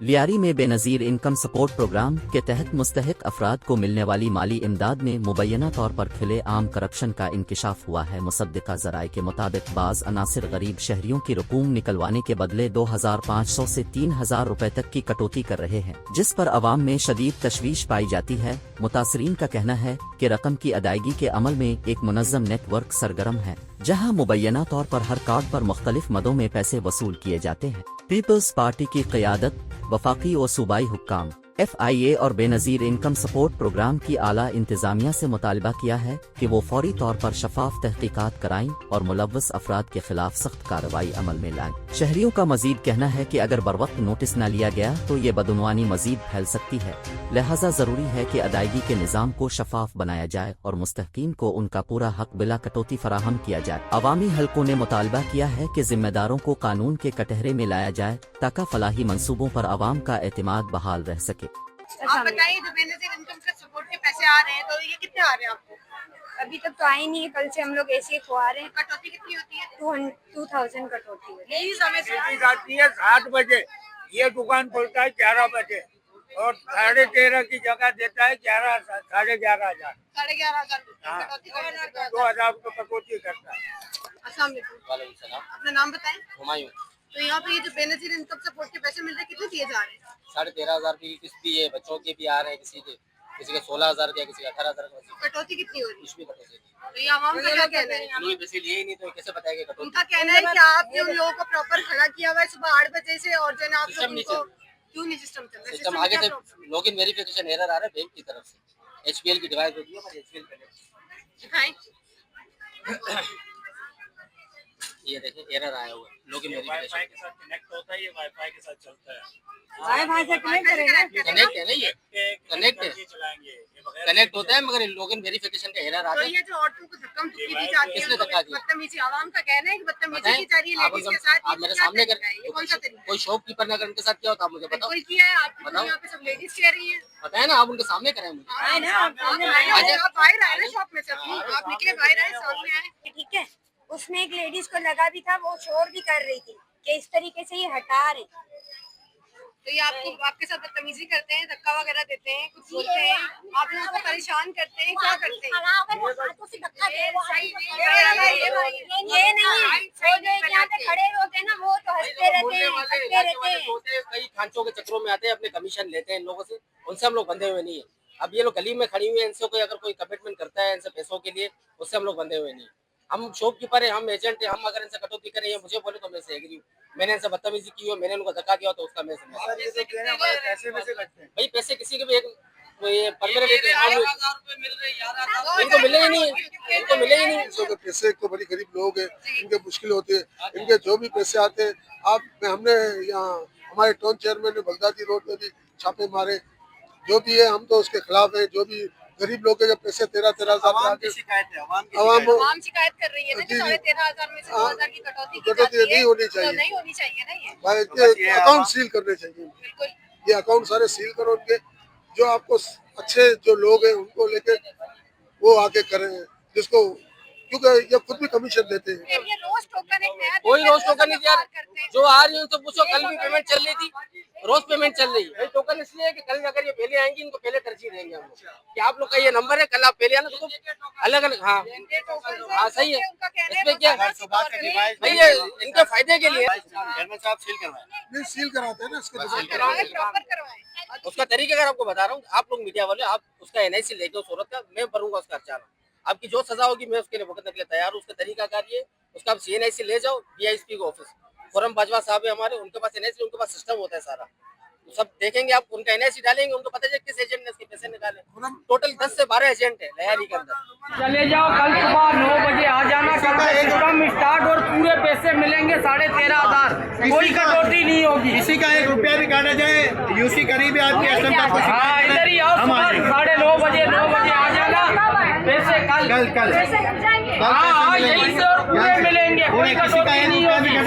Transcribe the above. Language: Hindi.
लियारी में बेनज़ीर इनकम सपोर्ट प्रोग्राम के तहत मुस्तहिक अफराद को मिलने वाली माली इमदाद में मुबैना तौर पर खुले आम करप्शन का इंकिशाफ हुआ है। मुसद्दिक़ा ज़राए के मुताबिक बाज़ अनासिर गरीब शहरियों की रकूम निकलवाने के बदले 2500 से 3000 रुपए तक की कटौती कर रहे हैं, जिस पर अवाम में शदीद तशवीश पाई जाती है। मुतासरीन का कहना है कि रकम की अदायगी के अमल में एक मुनज़्ज़म नेटवर्क सरगर्म है, जहां मुबैना तौर पर हर कार्ड पर मुख्तलिफ मदों में पैसे वसूल किए जाते हैं। पीपल्स पार्टी की क़यादत, वफाकी और सूबाई हुक्काम, FIA और बेनज़ीर इनकम सपोर्ट प्रोग्राम की आला इंतजामिया से मुतालबा किया है कि वो फौरी तौर पर शफाफ तहकीकात कराएं और मुलव्वस अफराद के खिलाफ सख्त कार्रवाई अमल में लाएं। शहरियों का मजीद कहना है कि अगर बरवक्त नोटिस न लिया गया तो ये बदउनवानी मजीद फैल सकती है, लिहाजा जरूरी है कि अदायगी के निज़ाम को शफाफ बनाया जाए और मुस्तहकीन को उनका पूरा हक बिला कटौती फराहम किया जाए। अवामी हलकों ने मुतालबा किया है कि जिम्मेदारों को कानून के कटहरे में लाया जाए ताकि फलाही मंसूबों पर अवाम का एतमाद बहाल रह सके। आप बताइए, जो बेनज़ीर इनकम से सपोर्ट के पैसे आ रहे हैं तो ये कितने आ रहे हैं आपको? अभी तक तो आए नहीं है, कल से हम लोग ऐसे ही खुआ रहे हैं। कटौती कितनी होती है? 2000 कटौती है। प्लीज हमें आती है 7 बजे, ये दुकान खुलता है 11 बजे और 13.5 की जगह देता है 11 साढ़े 11,000 कटौती 2,000 को कटौती करता है। अस्सलाम वालेकुम, अपना नाम बताएं। हुमायूं। तो यहाँ पे ये जो बेनज़ीर इनकम सपोर्ट के पैसे मिल रहे हैं कितने दिए जा रहे हैं? 13,500 की किस्त भी है, बच्चों के भी आ रहे हैं, किसी के 16,000 के, किसी का 18,000 का। कटौती कितनी हो रही है? इसमें कटौती नहीं। तो ये आवाम का क्या कहना है? उन्होंने पैसे लिए ही नहीं तो कैसे बताएंगे कटौती? उनका कहना है कि आपने उन लोगों को प्रॉपर खड़ा किया हुआ है सुबह 8 बजे से और जो है ना आप लोग उनको क्यों नहीं सिस्टम चल रहा है? सिस्टम आगे से लॉगिन वेरिफिकेशन एरर आ रहा है बैंक की तरफ से। HPL की डिवाइस होती है पर HPL दिखाएं। ये देखिए एरर आया हुआ है, लॉगिन वेरिफिकेशन के साथ कनेक्ट होता है, ये वाईफाई के साथ चलता है। वाईफाई से कनेक्ट करेगा। कनेक्ट है ना, ये कनेक्ट है, चलाएंगे ये बगैर कनेक्ट होता है मगर लॉगिन वेरिफिकेशन का एरर तो आता है। ये जो औरतों को धक्का मुक्की दी जाती है, किसने धक्का दिया? बदतमीजी, आवाम का कहना है कि बदतमीजी की जा रही है आप लेडीज के साथ। आप मेरे सामने कर, ये कौन सा तरीका है? कोई शॉपकीपर ने अगर उनके साथ किया होता आप मुझे बताओ, बिल्कुल किया है, आपकी बताओ। यहाँ पे सब लेडीज कह रही हैं। बताए ना, आप उनके सामने करें मुझे। आप बाहर आए ना शॉप में से, आप निकले बाहर आए, सामने आए। ठीक है, उसमें एक लेडीज को लगा भी था, वो शोर भी कर रही थी कि इस तरीके से ये हटा रहे। तो ये आपको आपके साथ बदतमीजी करते हैं, धक्का वगैरह देते हैं, कुछ बोलते हैं, आप लोगों को परेशान करते हैं, क्या करते हैं? ये नहीं, यहाँ पे खड़े होते हैं ना, वो तो हंसते रहते हैं, हंसते रहते हैं। कई खांचों के चक्रों में आते हैं, अपने कमीशन लेते हैं इन लोगों से, उनसे हम लोग बंधे हुए नहीं है। अब ये लोग गली में खड़ी हुई है, इनसे कोई अगर कोई कमिटमेंट करता है इनसे पैसों के लिए, उससे हम लोग बंधे हुए नहीं है। हम शॉपकीपर है, हम एजेंट है, हम अगर इनसे कटौती करें ये मुझे बोले तो मैं से एग्री हूँ। मैंने इनसे बदतमीजी की हो, मैंने उनको धक्का दिया तो उसका मैं भाई पैसे किसी के भी ये इनको मिले ही नहीं, इनको मिले ही नहीं। पैसे तो बड़ी गरीब लोग हैं, इनके मुश्किल होती है, इनके जो भी पैसे आते हैं हमने यहाँ हमारे टाउन चेयरमैन ने बगदादी रोड पे भी छापे मारे, जो भी है हम तो उसके खिलाफ है। जो भी गरीब लोग के जो पैसे 13,000 शिकायत कर रही है ना कि 13,500 में से 2,000 की कटौती की जाती है, नहीं होनी तो चाहिए। नहीं होनी चाहिए ना ये। भाई अकाउंट सील करने चाहिए, बिल्कुल ये अकाउंट सारे सील करो उनके। जो आपको अच्छे जो लोग हैं उनको लेके वो आके करें, जिसको क्योंकि ये खुद भी कमीशन देते हैं। ये रोज टोकन एक नया कोई रोज टोकन नहीं दिया, करते हैं। जो आ रही है तो पूछो, कल भी पेमेंट चल रही थी, रोज पेमेंट चल रही है। टोकन इसलिए है कि कल अगर ये पहले आएंगी इनको पहले तरजीह देंगे हम लोग कि आप लोग का ये नंबर है, कल आप पहले आना तो अलग अलग। हाँ हाँ सही है, इसमें क्या भाई ये इनके फायदे के लिए नहीं सील कराते हैं ना इसको, प्रॉपर करवाएं। उसका तरीका अगर आपको बता रहा हूँ, आप लोग मीडिया वाले, आप उसका NIC लेके उस औरत का, मैं भरूंगा उसका खर्चा। आपकी जो सजा होगी मैं उसके लिए भुगतने के लिए तैयार हूँ। उसका तरीका कार्य उसका आप CNIC ले जाओ, DISP को ऑफिस, खुरम बाजवा साहब है हमारे, उनके पास NIC, उनके पास सिस्टम होता है सारा, तो सब देखेंगे। आप उनका NIC डालेंगे, उनको पता चले किस एजेंट ने इसके पैसे निकाले। टोटल 10 से 12 एजेंट है लयारी के अंदर। चले जाओ, कल सुबह 9 बजे आ जाना, कल से सिस्टम स्टार्ट और पूरे पैसे मिलेंगे 13,500, कोई कटौती नहीं होगी। किसी का 1 रुपया भी काटा जाए, यूसी करीबी आदमी हाँ इधर ही आओ, सुबह 9:30 बजे 9 बजे आ जाना, पैसे कल कल हाँ यही से और पूरे मिलेंगे, कोई कटौती नहीं होगी।